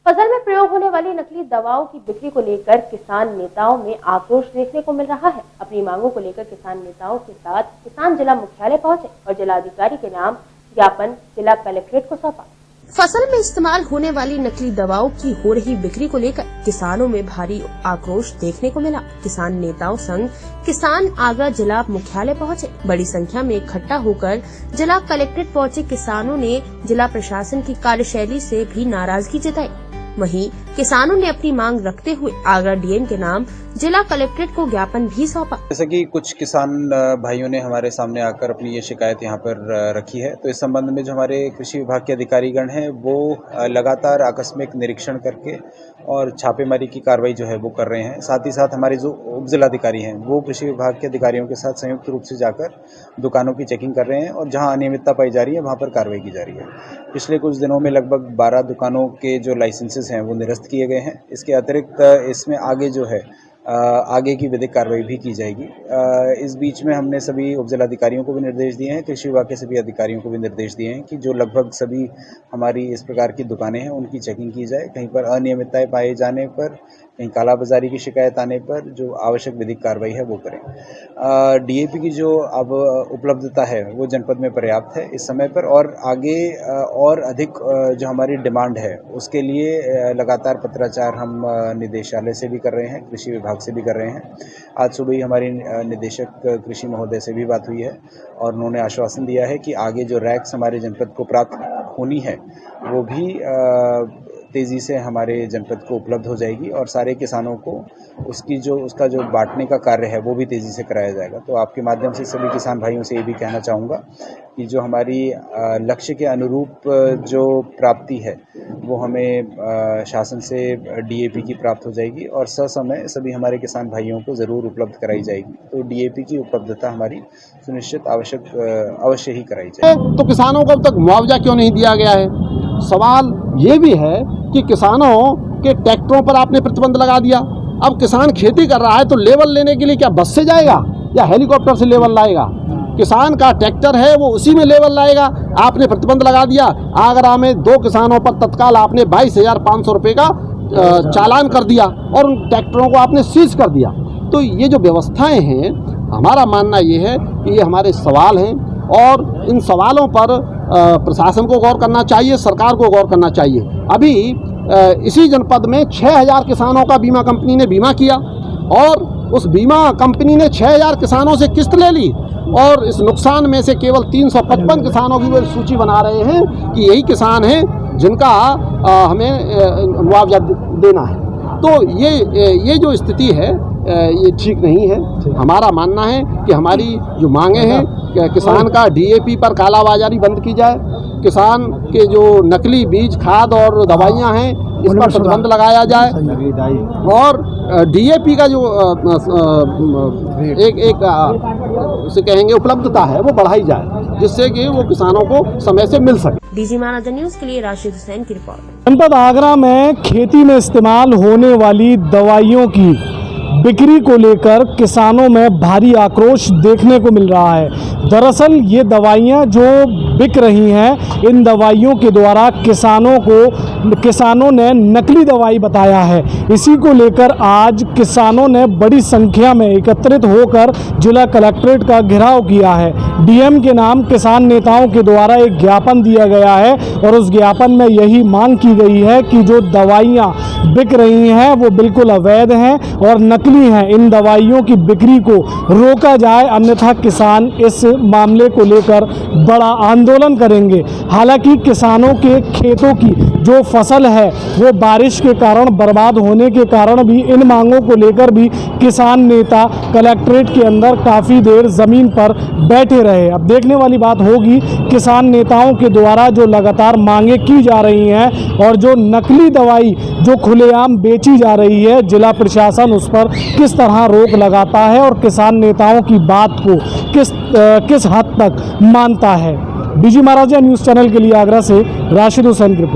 फसल में प्रयोग होने वाली नकली दवाओं की बिक्री को लेकर किसान नेताओं में आक्रोश देखने को मिल रहा है। अपनी मांगों को लेकर किसान नेताओं के साथ किसान जिला मुख्यालय पहुंचे और जिलाधिकारी के नाम ज्ञापन जिला कलेक्ट्रेट को सौंपा। फसल में इस्तेमाल होने वाली नकली दवाओं की हो रही बिक्री को लेकर किसानों में भारी आक्रोश देखने को मिला। किसान नेताओं संग किसान आगरा जिला मुख्यालय पहुंचे। बड़ी संख्या में इकट्ठा होकर जिला कलेक्ट्रेट पहुंचे किसानों ने जिला प्रशासन की कार्यशैली से भी नाराजगी जताई। वहीं किसानों ने अपनी मांग रखते हुए आगरा डीएम के नाम जिला कलेक्ट्रेट को ज्ञापन भी सौंपा। जैसे कि कुछ किसान भाइयों ने हमारे सामने आकर अपनी ये शिकायत यहाँ पर रखी है, तो इस संबंध में जो हमारे कृषि विभाग के अधिकारीगण हैं वो लगातार आकस्मिक निरीक्षण करके और छापेमारी की कार्रवाई जो है वो कर रहे हैं। साथ ही साथ हमारे जो उप जिलाधिकारी हैं वो कृषि विभाग के अधिकारियों के साथ संयुक्त रूप से जाकर दुकानों की चेकिंग कर रहे हैं और जहाँ अनियमितता पाई जा रही है वहाँ पर कार्रवाई की जा रही है। पिछले कुछ दिनों में लगभग 12 दुकानों के जो लाइसेंसेस हैं वो निरस्त किए गए हैं। इसके अतिरिक्त इसमें आगे जो है आगे की विधिक कार्रवाई भी की जाएगी। इस बीच में हमने सभी उप जिलाधिकारियों को भी निर्देश दिए हैं, कृषि विभाग के सभी अधिकारियों को भी निर्देश दिए हैं कि जो लगभग सभी हमारी इस प्रकार की दुकानें हैं उनकी चेकिंग की जाए। कहीं पर अनियमितताएं पाए जाने पर, कहीं कालाबाजारी की शिकायत आने पर जो आवश्यक विधिक कार्रवाई है वो करें। डीएपी की जो अब उपलब्धता है वो जनपद में पर्याप्त है इस समय पर, और आगे और अधिक जो हमारी डिमांड है उसके लिए लगातार पत्राचार हम निदेशालय से भी कर रहे हैं, कृषि विभाग से भी कर रहे हैं। आज सुबह ही हमारी निदेशक कृषि महोदय से भी बात हुई है और उन्होंने आश्वासन दिया है कि आगे जो रैक्स हमारे जनपद को प्राप्त होनी है वो भी तेज़ी से हमारे जनपद को उपलब्ध हो जाएगी और सारे किसानों को उसका जो बांटने का कार्य है वो भी तेज़ी से कराया जाएगा। तो आपके माध्यम से सभी किसान भाइयों से ये भी कहना चाहूँगा कि जो हमारी लक्ष्य के अनुरूप जो प्राप्ति है वो हमें शासन से डीएपी की प्राप्त हो जाएगी और ससमय सभी हमारे किसान भाइयों को ज़रूर उपलब्ध कराई जाएगी। तो डीएपी की उपलब्धता हमारी सुनिश्चित अवश्य ही कराई जाएगी। तो किसानों को अब तक मुआवजा क्यों नहीं दिया गया है? सवाल ये भी है कि किसानों के ट्रैक्टरों पर आपने प्रतिबंध लगा दिया। अब किसान खेती कर रहा है तो लेवल लेने के लिए क्या बस से जाएगा या हेलीकॉप्टर से लेवल लाएगा? किसान का ट्रैक्टर है वो उसी में लेवल लाएगा। आपने प्रतिबंध लगा दिया। आगरा में 2 किसानों पर तत्काल आपने 22,500 रुपये का चालान कर दिया और उन ट्रैक्टरों को आपने सीज कर दिया। तो ये जो व्यवस्थाएं हैं, हमारा मानना ये है कि ये हमारे सवाल हैं और इन सवालों पर प्रशासन को गौर करना चाहिए, सरकार को गौर करना चाहिए। अभी इसी जनपद में 6,000 किसानों का बीमा कंपनी ने बीमा किया और उस बीमा कंपनी ने 6,000 किसानों से किस्त ले ली और इस नुकसान में से केवल 355 किसानों की वो सूची बना रहे हैं कि यही किसान हैं जिनका हमें मुआवजा देना है। तो ये जो स्थिति है ये ठीक नहीं है। हमारा मानना है कि हमारी जो मांगे हैं, किसान का डीएपी पर कालाबाजारी बंद की जाए, किसान के जो नकली बीज, खाद और दवाइयाँ हैं इस पर प्रतिबंध लगाया जाए और डीएपी का जो उसे कहेंगे उपलब्धता है वो बढ़ाई जाए, जिससे कि वो किसानों को समय से मिल सके। डीजी महाराजा न्यूज के लिए राशिद हुसैन की रिपोर्ट। जनपद आगरा में खेती में इस्तेमाल होने वाली दवाइयों की बिक्री को लेकर किसानों में भारी आक्रोश देखने को मिल रहा है। दरअसल ये दवाइयां जो बिक रही हैं, इन दवाइयों के द्वारा किसानों ने नकली दवाई बताया है। इसी को लेकर आज किसानों ने बड़ी संख्या में एकत्रित होकर जिला कलेक्ट्रेट का घेराव किया है। डीएम के नाम किसान नेताओं के द्वारा एक ज्ञापन दिया गया है और उस ज्ञापन में यही मांग की गई है कि जो दवाइयाँ बिक रही हैं वो बिल्कुल अवैध हैं और नकली हैं। इन दवाइयों की बिक्री को रोका जाए, अन्यथा किसान इस मामले को लेकर बड़ा आंदोलन करेंगे। हालांकि किसानों के खेतों की जो फसल है वो बारिश के कारण बर्बाद होने के कारण भी इन मांगों को लेकर भी किसान नेता कलेक्ट्रेट के अंदर काफ़ी देर ज़मीन पर बैठे रहे। अब देखने वाली बात होगी किसान नेताओं के द्वारा जो लगातार मांगे की जा रही हैं और जो नकली दवाई जो खुलेआम बेची जा रही है, जिला प्रशासन उस पर किस तरह रोक लगाता है और किसान नेताओं की बात को किस हद तक मानता है। डीजी महाराजा न्यूज़ चैनल के लिए आगरा से राशिद हुसैन की रिपोर्ट।